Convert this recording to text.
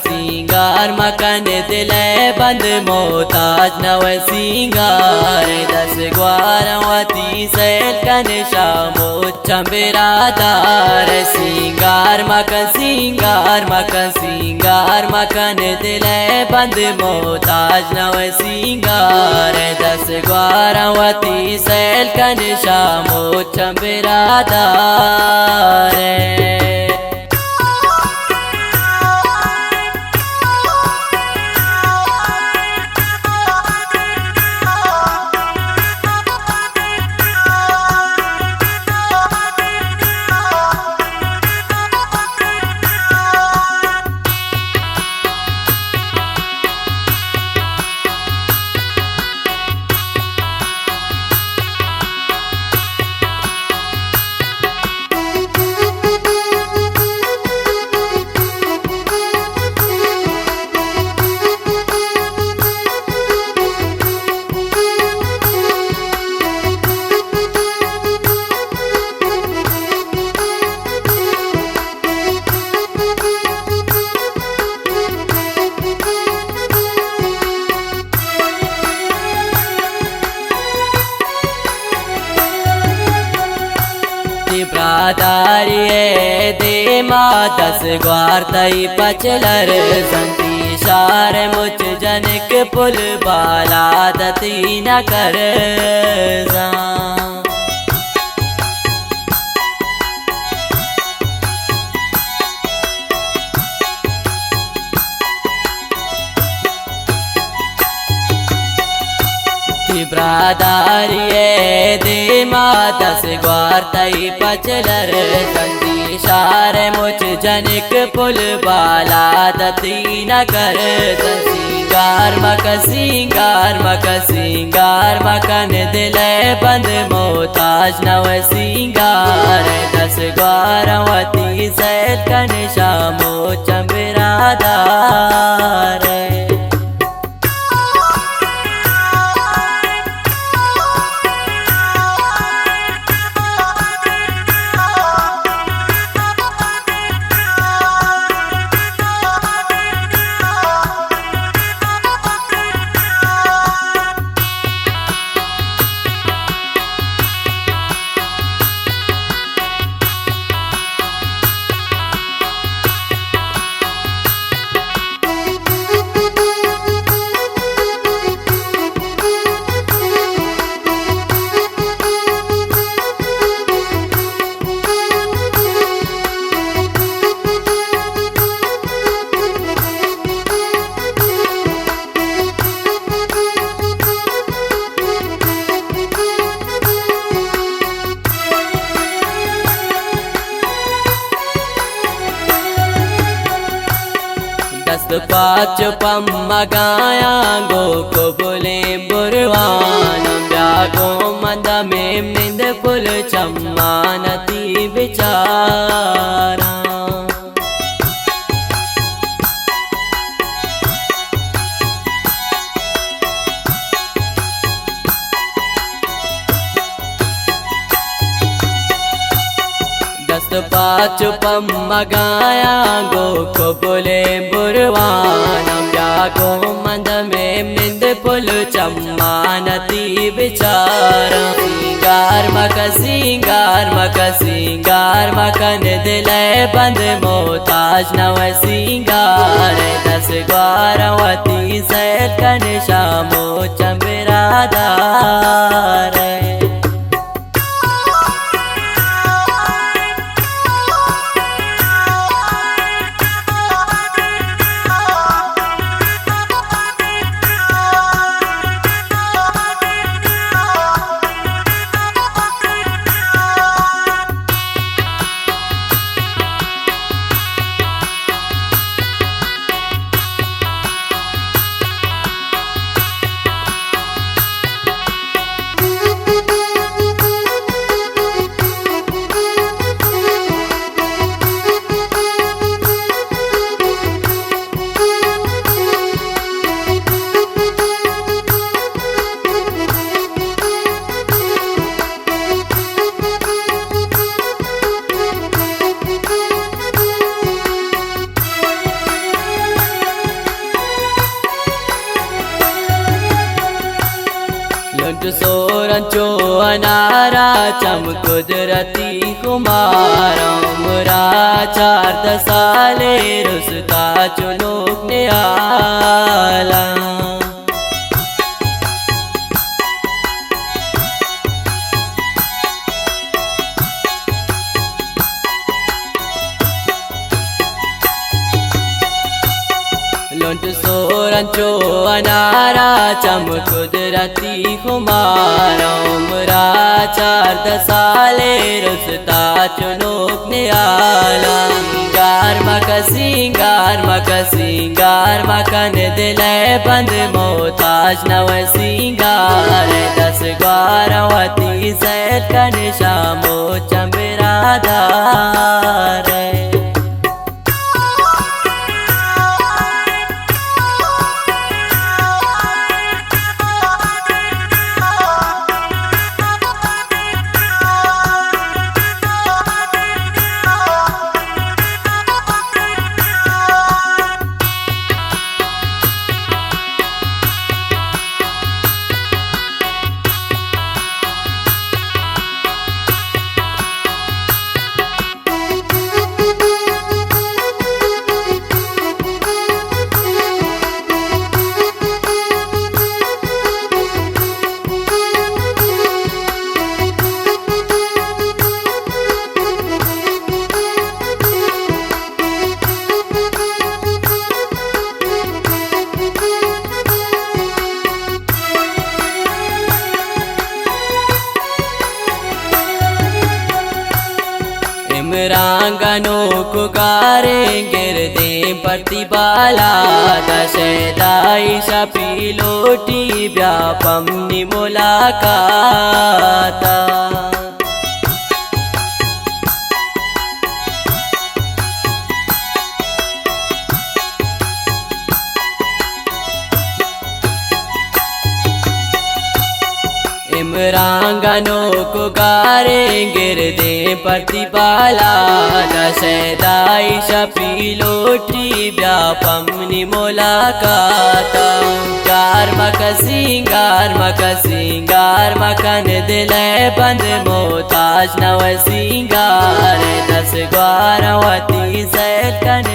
सिंगार मकान दिले बंद मोहताज नव सिंगार दस ग्वारवती सैल कन शामो चंबरादार सिंगार मकान दिले बंद मोहताज नव सिंगार दस ग्वारवती सैल कन शामो चंबरादार ब्रादारिये दे दस ग्वार तई पचलर संती शार मुच जनक पुल बाला दती न कर ब्रादारिये दे दस ग्वार तई पचलर संती शार मुच जनक पुल बाला दती न कर सिंगार मकान दिले बंद मोहताज नव सिंगार दस ग्वारवती सैल कन शामो चंबरादार पाँच पम्मगाया गो को बोले बुरवान जागो मंद में मिंद पुल चम्मानती बिचारा पाँच पम्मगाया गो को बोले बुरवानम जागो मंद में मिंद पुल चम्मानती बिचारा सिंगार मकान दिले बंद मोहताज नव सिंगार दस ग्वारवती सैल कन शामो चंबरादार लुट सोरंचो अनारा चम कुदरती कुमारा उमरा 4 साले रुसता चुनोक ने आला लुट सोरंचो अनारा चम कुदरती खुमारा उमरा 4 साले रुसता चुनोक ने आला सिंगार मकन दिले बंद मोताज नव सिंगार 10 ग्वारवती सैद कन शामो चंबरादार इमरांगनों को गारे गिरदे प्रतिबाला दशदाई शपी लोटी व्यापमनि मुलाकाता इमरांगनों को गारे गिरदे प्रतिबाला दशदाई शपी लोटी व्यापमनि मुलाकाता सिंगार मकन दिले बंद मोताज नव सिंगार 10 ग्वारवती सैद कन